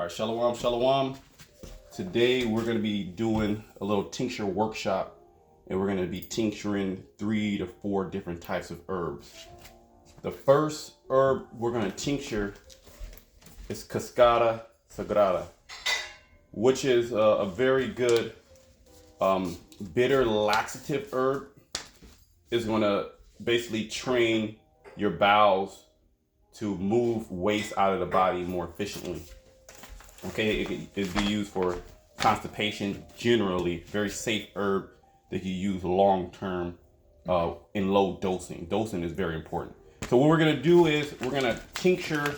All right, shalom, shalom. Today we're going to be doing a little tincture workshop, and we're going to be tincturing 3 to 4 different types of herbs. The first herb we're going to tincture is Cascada Sagrada, which is a very good bitter laxative herb. Is going to basically train your bowels to move waste out of the body more efficiently. Okay, it can be used for constipation generally. Very safe herb that you use long term in low dosing. Dosing is very important. So what we're gonna do is we're gonna tincture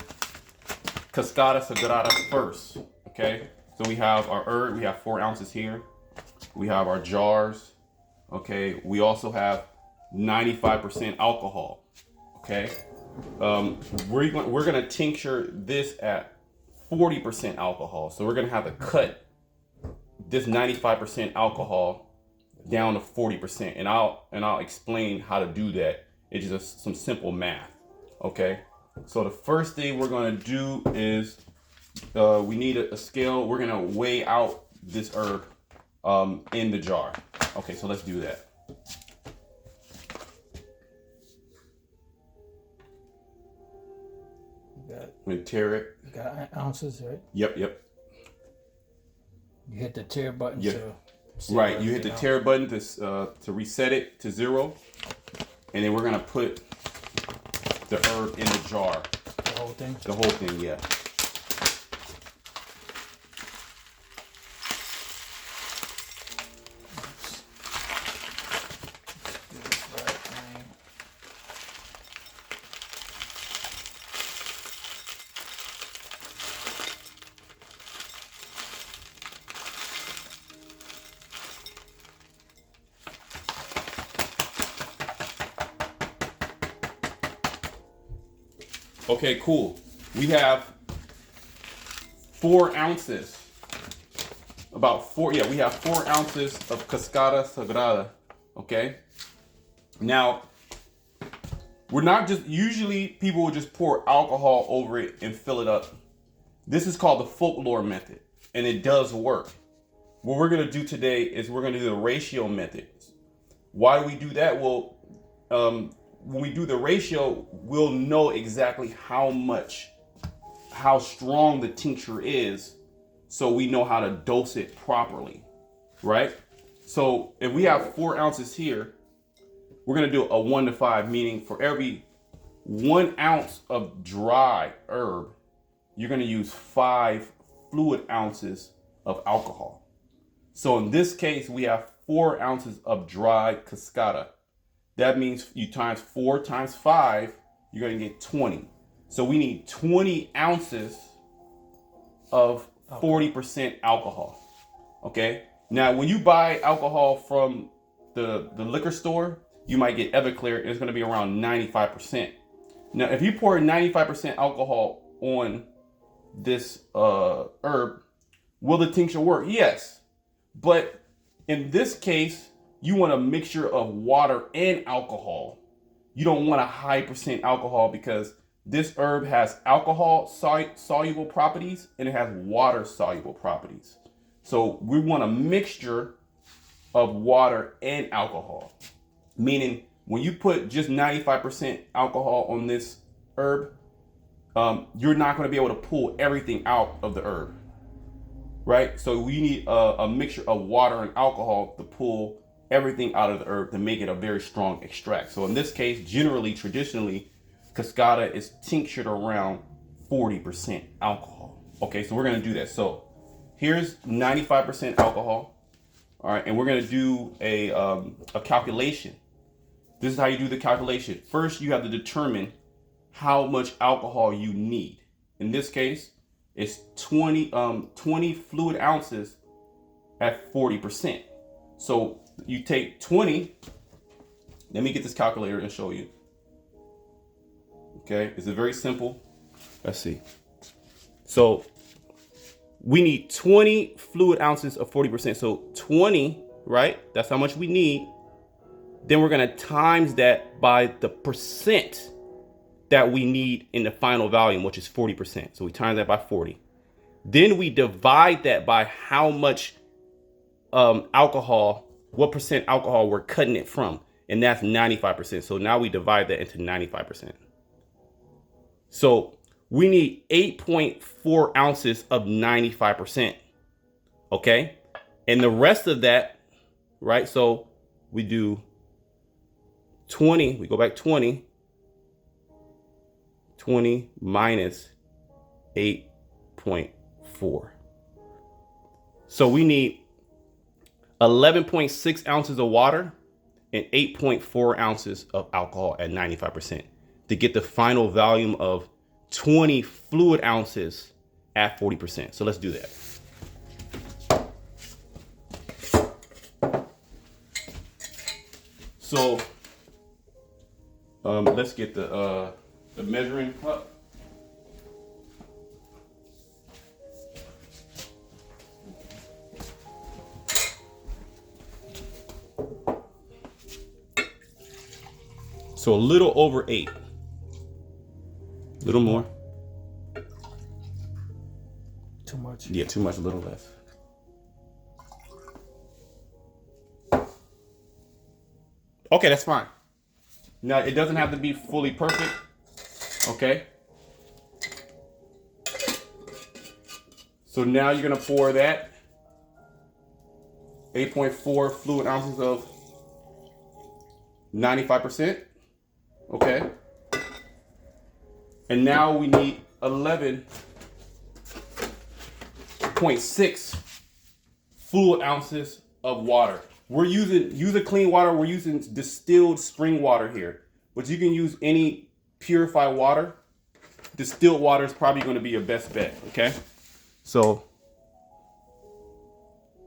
Cascada Sagrada first. Okay, so we have our herb. We have 4 ounces here. We have our jars. Okay, we also have 95% alcohol. Okay, we're gonna tincture this at 40% alcohol. So we're gonna have to cut this 95% alcohol down to 40%, and I'll explain how to do that. It's just some simple math. Okay, so the first thing we're gonna do is we need a scale. We're gonna weigh out this herb in the jar. Okay, so let's do that. We tear it. You got ounces, right? Yep. You hit the tear button. Yeah. To right. You hit the tear button to reset it to 0, and then we're gonna put the herb in the jar. The whole thing. The whole thing, yeah. Okay, cool. We have 4 ounces. About 4, yeah, we have 4 ounces of Cascada Sagrada. Okay. Now, we're not just, usually people will just pour alcohol over it and fill it up. This is called the folklore method, and it does work. What we're going to do today is we're going to do the ratio method. Why do we do that? Well, when we do the ratio, we'll know exactly how strong the tincture is, so we know how to dose it properly, right? So if we have 4 ounces here, we're gonna do a 1 to 5, meaning for every 1 ounce of dry herb, you're gonna use 5 fluid ounces of alcohol. So in this case, we have 4 ounces of dry Cascada. That means you times 4 times 5, you're gonna get 20. So we need 20 ounces of 40% alcohol. Okay. Now, when you buy alcohol from the liquor store, you might get Everclear, and it's gonna be around 95%. Now, if you pour 95% alcohol on this herb, will the tincture work? Yes. But in this case, you want a mixture of water and alcohol. You don't want a high percent alcohol, because this herb has alcohol soluble properties and it has water soluble properties. So we want a mixture of water and alcohol. Meaning when you put just 95% alcohol on this herb, you're not going to be able to pull everything out of the herb. Right? So we need a mixture of water and alcohol to pull everything out of the herb to make it a very strong extract. So in this case, generally, traditionally, Cascada is tinctured around 40% alcohol. Okay, so we're gonna do that. So here's 95% alcohol. All right, and we're gonna do a calculation. This is how you do the calculation. First, you have to determine how much alcohol you need. In this case, it's 20 fluid ounces at 40%. So you take 20. Let me get this calculator and show you. Okay, it's very simple. Let's see. So we need 20 fluid ounces of 40%. So 20, right? That's how much we need. Then we're gonna times that by the percent that we need in the final volume, which is 40%. So we times that by 40. Then we divide that by how much alcohol, what percent alcohol we're cutting it from. And that's 95%. So now we divide that into 95%. So we need 8.4 ounces of 95%. Okay. And the rest of that, right? So we do 20, we go back 20 minus 8.4. So we need 11.6 ounces of water and 8.4 ounces of alcohol at 95% to get the final volume of 20 fluid ounces at 40%. So let's do that. So let's get the measuring cup. So a little over 8. A little more. Too much. Yeah, too much, a little less. Okay, that's fine. Now, it doesn't have to be fully perfect. Okay. So now you're going to pour that 8.4 fluid ounces of 95%. Okay. And now we need 11.6 fluid ounces of water. We're using clean water. We're using distilled spring water here, but you can use any purified water. Distilled water is probably going to be your best bet. Okay. So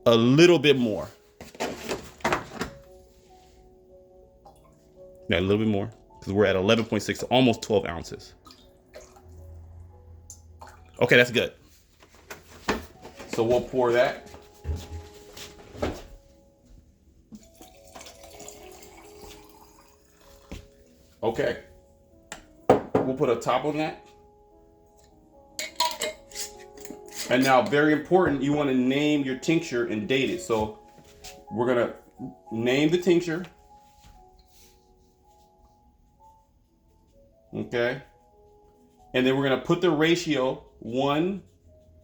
a little bit more. Yeah, a little bit more because we're at 11.6, almost 12 ounces. Okay, that's good. So we'll pour that. Okay. We'll put a top on that. And now, very important, you want to name your tincture and date it. So we're going to name the tincture. Okay. And then we're going to put the ratio 1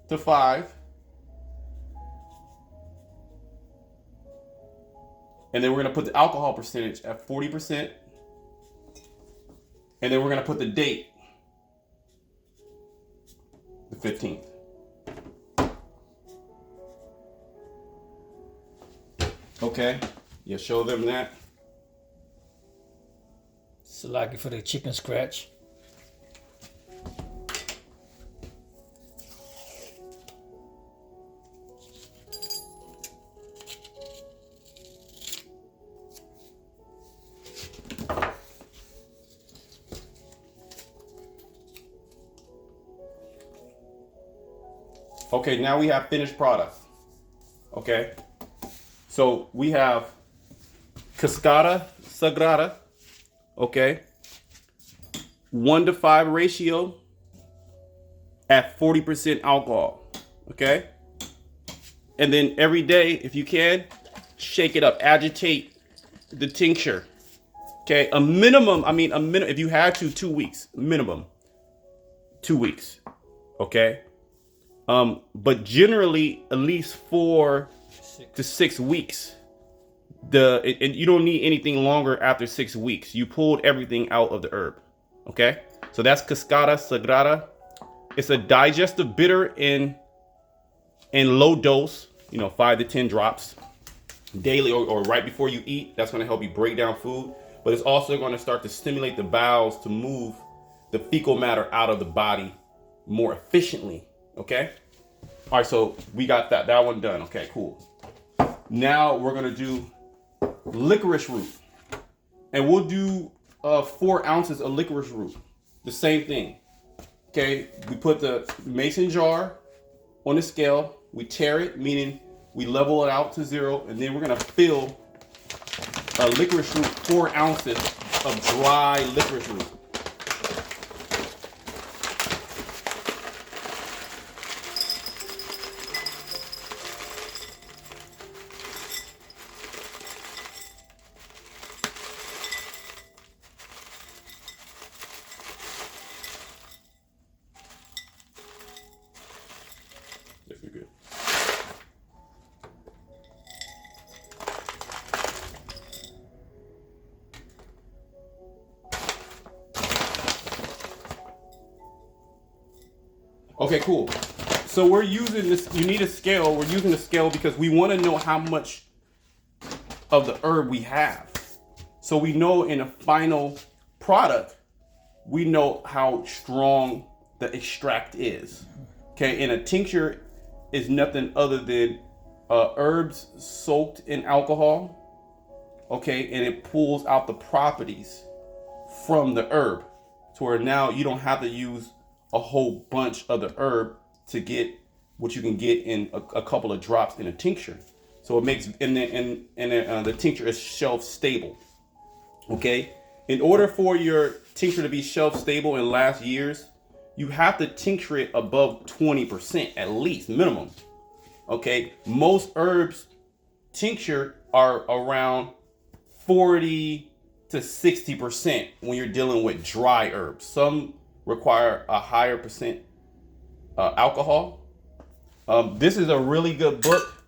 to 5. And then we're going to put the alcohol percentage at 40%. And then we're going to put the date, the 15th. Okay. Yeah, show them that. Select it for the chicken scratch. Okay, now we have finished product. Okay. So we have Cascada Sagrada. Okay. 1 to 5 ratio at 40% alcohol. Okay. And then every day, if you can, shake it up, agitate the tincture. Okay. A minimum, if you had to, 2 weeks, minimum 2 weeks. Okay. But generally at least 4 to 6 weeks. And you don't need anything longer after 6 weeks. You pulled everything out of the herb. Okay. So that's Cascada Sagrada. It's a digestive bitter in low dose, 5 to 10 drops daily or right before you eat. That's going to help you break down food. But it's also going to start to stimulate the bowels to move the fecal matter out of the body more efficiently. Okay. All right. So we got that one done. Okay, cool. Now we're going to do licorice root, and we'll do 4 ounces of licorice root. The same thing. Okay. We put the mason jar on the scale. We tear it, meaning we level it out to 0. And then we're going to fill licorice root, 4 ounces of dry licorice root. Okay, cool. So we're using this, you need a scale. We're using a scale because we want to know how much of the herb we have. So we know in a final product, we know how strong the extract is. Okay, and a tincture is nothing other than herbs soaked in alcohol. Okay, and it pulls out the properties from the herb to where now you don't have to use a whole bunch of the herb to get what you can get in a couple of drops in a tincture. So it makes, and the tincture is shelf stable. Okay, in order for your tincture to be shelf stable and last years, you have to tincture it above 20% at least, minimum. Okay, most herbs tincture are around 40 to 60% when you're dealing with dry herbs. Some require a higher percent alcohol. This is a really good book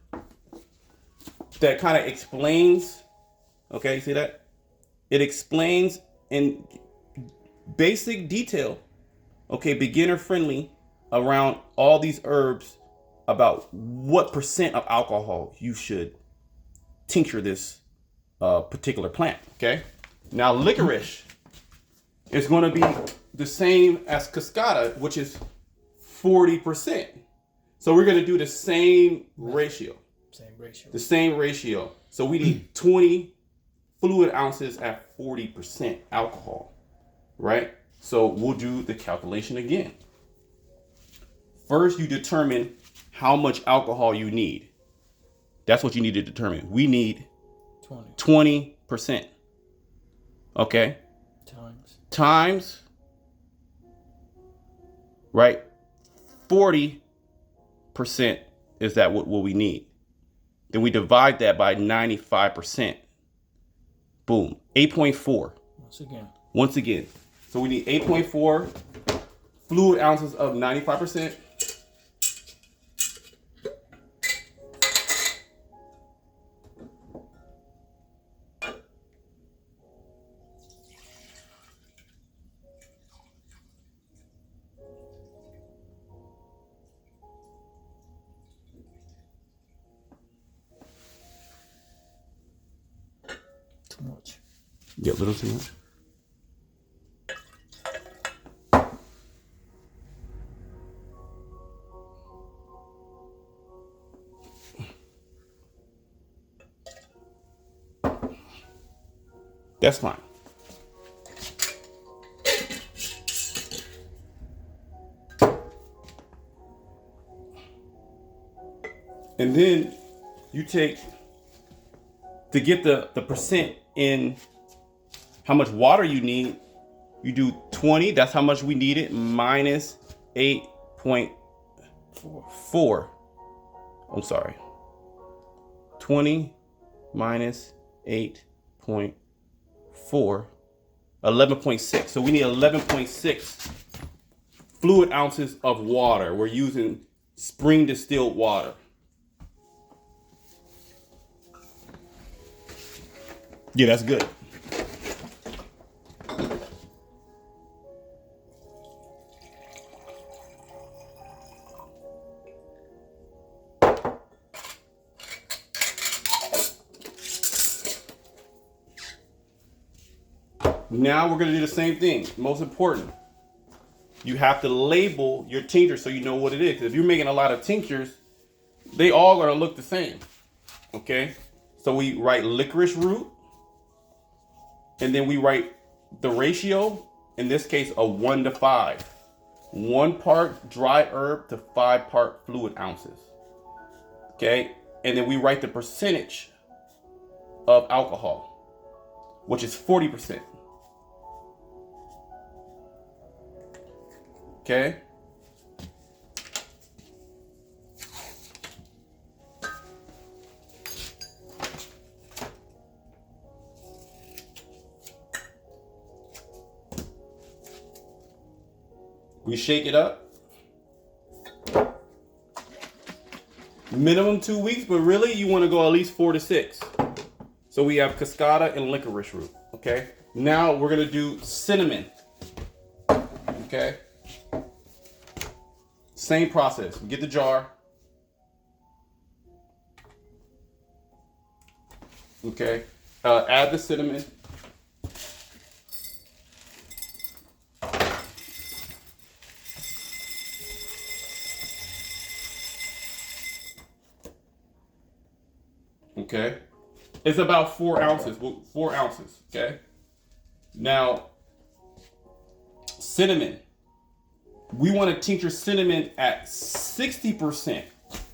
that kind of explains, okay, see that? It explains in basic detail, okay, beginner friendly, around all these herbs about what percent of alcohol you should tincture this particular plant, okay? Now licorice is going to be the same as cascada, which is 40%. So we're going to do the same ratio. The same ratio. So we need 20 fluid ounces at 40% alcohol, right? So we'll do the calculation again. First, you determine how much alcohol you need. That's what you need to determine. We need 20%. Okay? Times, right? 40% is that what we need. Then we divide that by 95%. Boom. 8.4. Once again. So we need 8.4 fluid ounces of 95%. Too much. Yeah, a little too much. That's fine. And then you take, to get the percent in how much water you need, you do 20, that's how much we needed, minus 8.4. I'm sorry. 20 minus 8.4, 11.6. So we need 11.6 fluid ounces of water. We're using spring distilled water. Yeah, that's good. Now we're going to do the same thing. Most important, you have to label your tincture so you know what it is. If you're making a lot of tinctures, they all going to look the same. Okay? So we write licorice root, and then we write the ratio, in this case, a 1 to 5. 1 part dry herb to 5 part fluid ounces. Okay? And then we write the percentage of alcohol, which is 40%. Okay? We shake it up. Minimum 2 weeks, but really you want to go at least 4 to 6. So we have cascada and licorice root. Okay? Now we're going to do cinnamon. Okay? Same process. We get the jar. Okay. Add the cinnamon. Okay. It's about 4 ounces. 4 ounces. Okay. Now, cinnamon. We want to tincture cinnamon at 60%.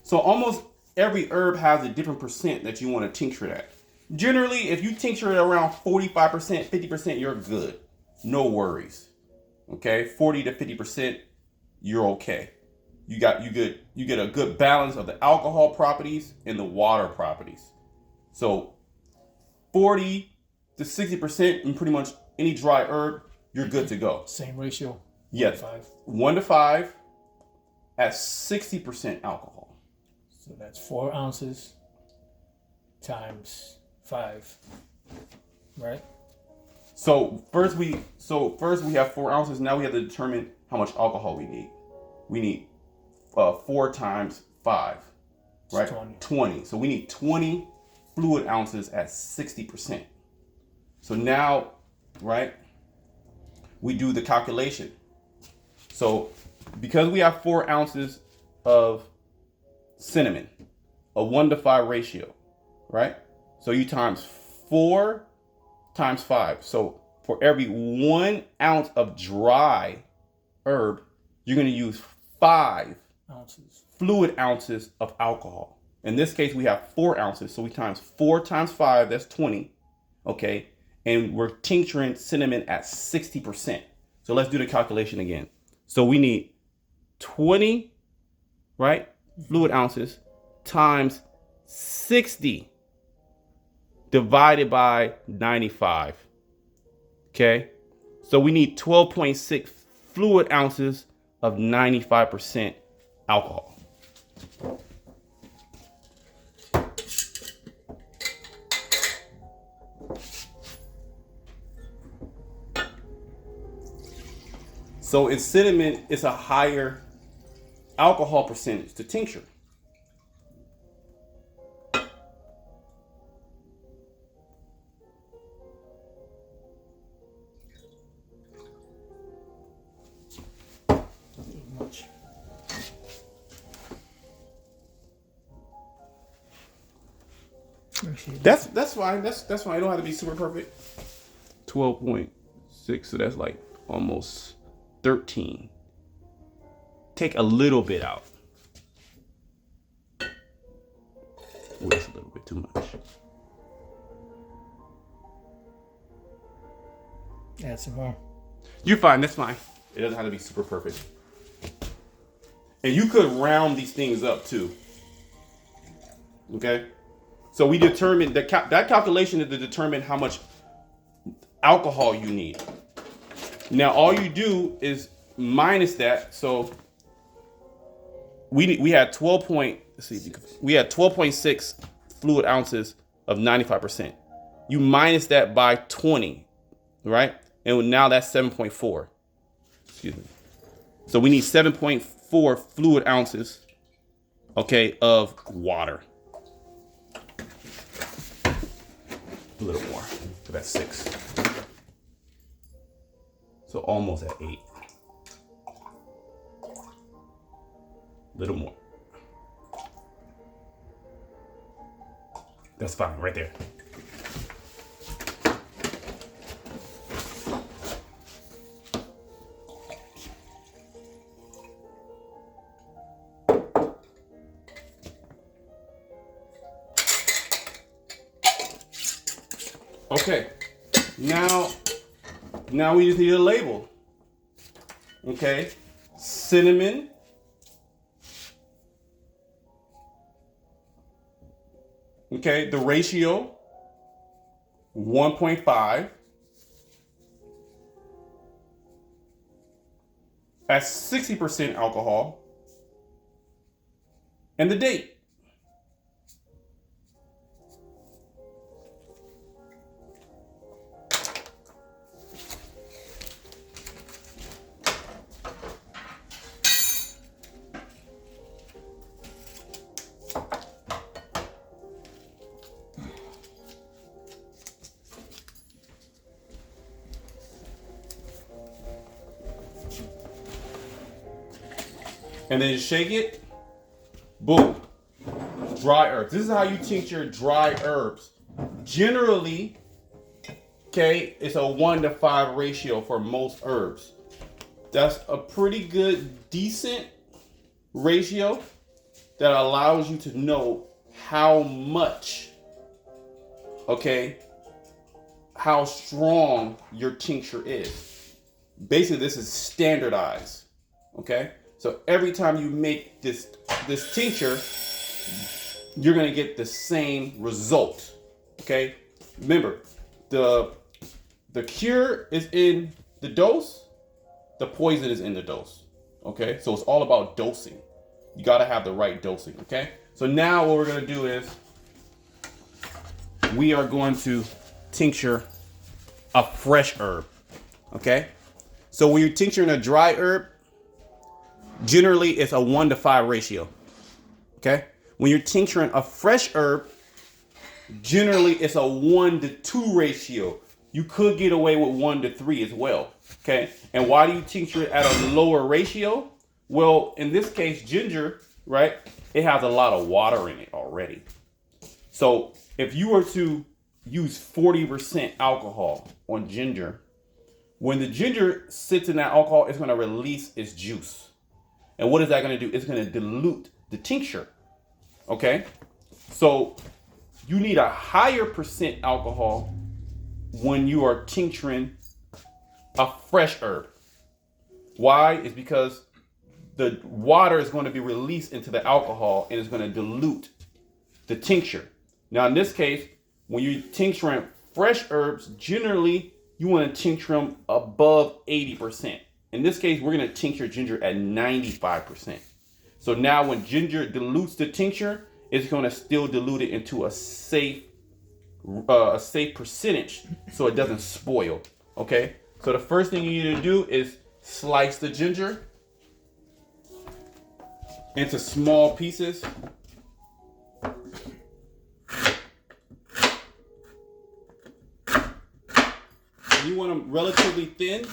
So almost every herb has a different percent that you want to tincture it at. Generally, if you tincture it around 45%, 50%, you're good. No worries. Okay, 40 to 50%, you're okay. You get a good balance of the alcohol properties and the water properties. So 40 to 60% in pretty much any dry herb, you're good to go. Same ratio. Yes. 1 to 5 at 60% alcohol. So that's 4 ounces times 5, right? So first we have 4 ounces. Now we have to determine how much alcohol we need. We need 4 times 5, right? 20. So we need 20 fluid ounces at 60%. So now, right, we do the calculation. So because we have 4 ounces of cinnamon, a 1 to 5 ratio, right? So you times 4 times 5. So for every 1 ounce of dry herb, you're going to use 5 ounces, fluid ounces of alcohol. In this case, we have 4 ounces. So we times 4 times 5, that's 20. Okay. And we're tincturing cinnamon at 60%. So let's do the calculation again. So we need 20, right, fluid ounces times 60 divided by 95. Okay. So we need 12.6 fluid ounces of 95% alcohol. So in cinnamon, it's a higher alcohol percentage to tincture. Much. That's fine. That's fine. It don't have to be super perfect. 12.6. So that's like almost 13. Take a little bit out. Ooh, that's a little bit too much. Add some more. You're fine. That's fine. It doesn't have to be super perfect. And you could round these things up too. Okay. So we determined that calculation is to determine how much alcohol you need. Now all you do is minus that. So we had 12.6 fluid ounces of 95%. You minus that by 20, right? And now that's 7.4. Excuse me. So we need 7.4 fluid ounces, okay, of water. A little more. So that's 6. So almost at 8. A little more. That's fine, right there. Okay, now we just need a label. Okay, cinnamon. Okay, the ratio 1.5 at 60% alcohol, and the date. and then shake it. Boom. Dry herbs. This is how you tincture dry herbs. Generally, okay, it's a 1-to-5 ratio for most herbs. That's a pretty good, decent ratio that allows you to know how much, okay, how strong your tincture is. Basically, this is standardized, okay? So every time you make this tincture, you're gonna get the same result, okay? Remember, the cure is in the dose, the poison is in the dose, okay? So it's all about dosing. You gotta have the right dosing, okay? So now what we're gonna do is we are going to tincture a fresh herb, okay? So when you're tincturing a dry herb, generally it's a 1-to-5 ratio, okay? When you're tincturing a fresh herb, generally it's a 1-to-2 ratio. You could get away with 1-to-3 as well, okay? And why do you tincture it at a lower ratio? Well, in this case, ginger, right? It has a lot of water in it already. So if you were to use 40% alcohol on ginger, when the ginger sits in that alcohol, it's going to release its juice. And what is that going to do? It's going to dilute the tincture. Okay? So you need a higher percent alcohol when you are tincturing a fresh herb. Why? It's because the water is going to be released into the alcohol and it's going to dilute the tincture. Now, in this case, when you're tincturing fresh herbs, generally you want to tincture them above 80%. In this case, we're going to tincture ginger at 95%. So now when ginger dilutes the tincture, it's going to still dilute it into a safe percentage so it doesn't spoil. Okay? So the first thing you need to do is slice the ginger into small pieces. You want them relatively thin.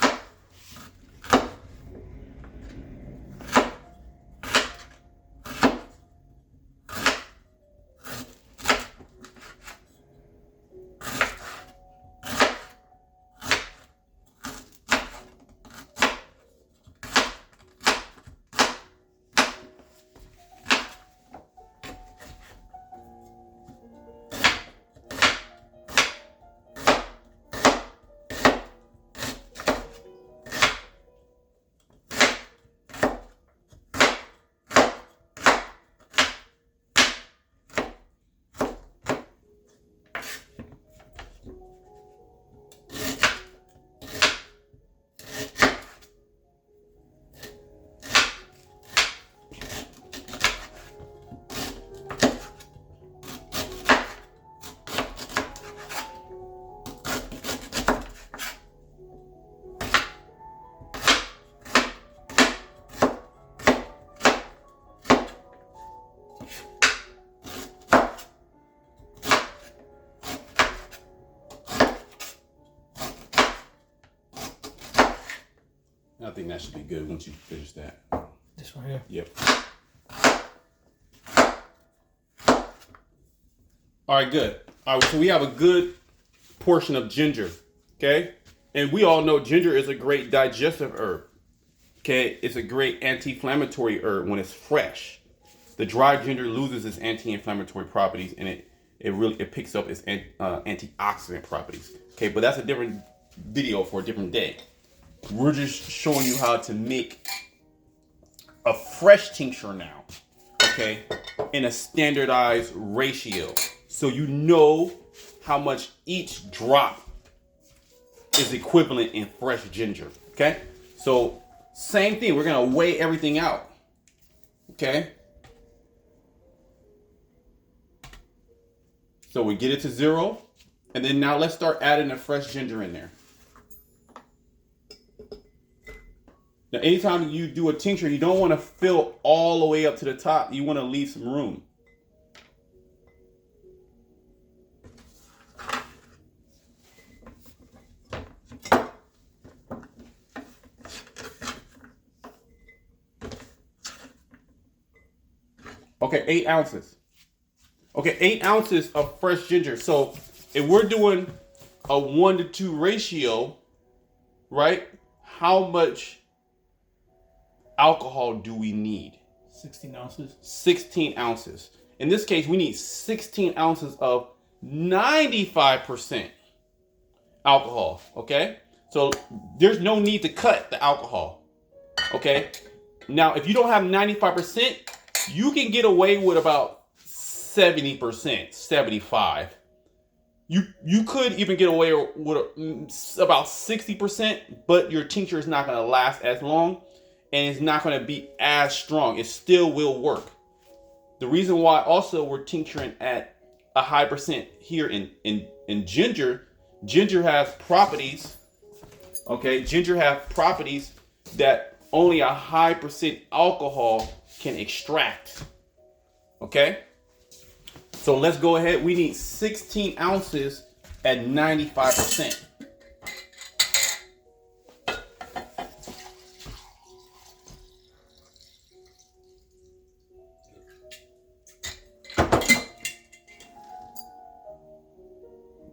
I think that should be good once you finish that. This one here? Yep. All right, good. All right, so we have a good portion of ginger, okay? And we all know ginger is a great digestive herb, okay? It's a great anti-inflammatory herb when it's fresh. The dry ginger loses its anti-inflammatory properties and it picks up its antioxidant properties, okay? But that's a different video for a different day. We're just showing you how to make a fresh tincture now, okay, in a standardized ratio. So you know how much each drop is equivalent in fresh ginger, okay? So same thing, we're gonna weigh everything out, okay? So we get it to 0, and then now let's start adding the fresh ginger in there. Now, anytime you do a tincture, you don't want to fill all the way up to the top. You want to leave some room. Okay, 8 ounces. Okay, 8 ounces of fresh ginger. So if we're doing a 1-to-2 ratio, right? How much alcohol do we need? 16 ounces. 16 ounces. In this case, we need 16 ounces of 95% alcohol, okay? So there's no need to cut the alcohol, okay? Now, if you don't have 95%, you can get away with about 70%, 75. You could even get away with about 60%, but your tincture is not going to last as long and it's not going to be as strong. It still will work. The reason why also we're tincturing at a high percent here in ginger has properties, okay? Ginger has properties that only a high percent alcohol can extract, okay? So let's go ahead. We need 16 ounces at 95%.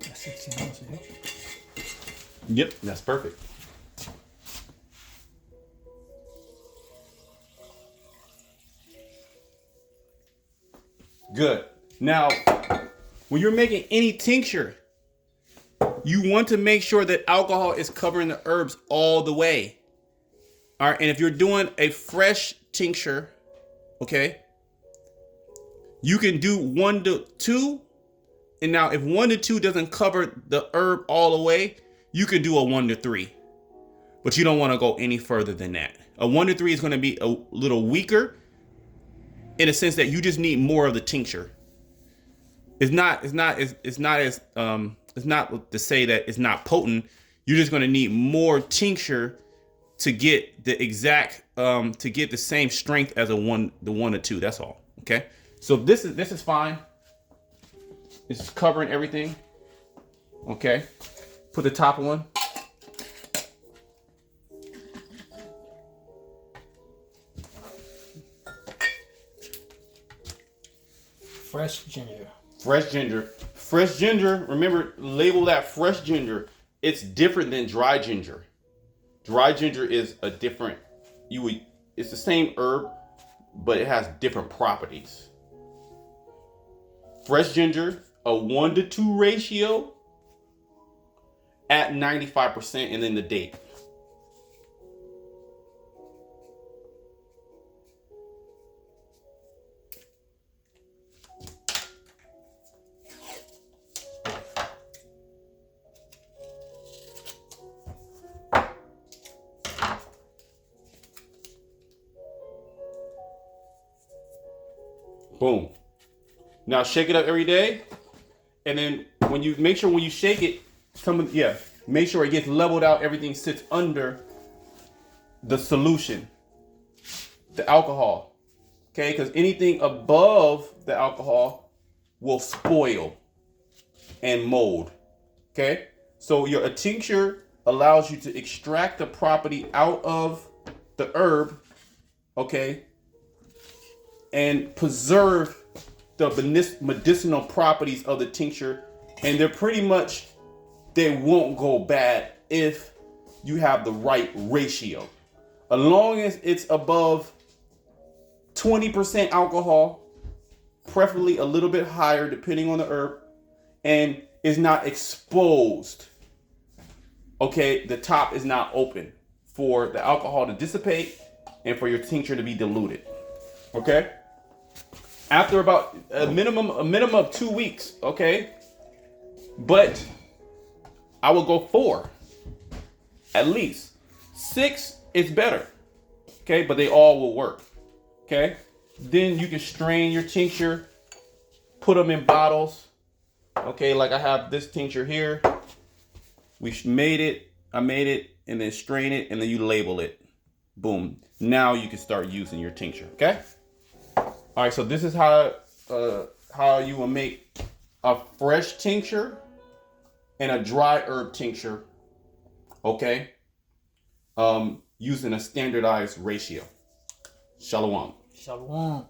That's 16 ounces. Yep, that's perfect. Good. Now, when you're making any tincture, you want to make sure that alcohol is covering the herbs all the way. All right, and if you're doing a fresh tincture, okay, you can do 1-to-2. And now if 1-to-2 doesn't cover the herb all the way, you can do a 1-to-3. But you don't want to go any further than that. A 1-to-3 is going to be a little weaker in a sense that you just need more of the tincture. It's not to say that it's not potent. You're just going to need more tincture to get the exact to get the same strength as the 1-to-2. That's all. Okay. So this is fine. It's covering everything. Okay. Put the top on. Fresh ginger. Fresh ginger. Fresh ginger, remember, label that fresh ginger. It's different than dry ginger. Dry ginger is a different, it's the same herb, but it has different properties. Fresh ginger, a 1-to-2 ratio at 95%, and then the date. Boom. Now shake it up every day, and then when you shake it, make sure it gets leveled out. Everything sits under the solution, the alcohol. Okay, because anything above the alcohol will spoil and mold. Okay, so a tincture allows you to extract the property out of the herb. Okay. And preserve the medicinal properties of the tincture, and they won't go bad if you have the right ratio. As long as it's above 20% alcohol, preferably a little bit higher depending on the herb, and is not exposed. Okay, the top is not open for the alcohol to dissipate and for your tincture to be diluted. Okay? After about a minimum of 2 weeks, okay? But I will go 4, at least. 6 is better, okay? But they all will work, okay? Then you can strain your tincture, put them in bottles, okay? Like I have this tincture here. I made it, and then strain it, and then you label it. Boom. Now you can start using your tincture, okay? All right, so this is how you will make a fresh tincture and a dry herb tincture, okay? Using a standardized ratio. Shalom. Shalom.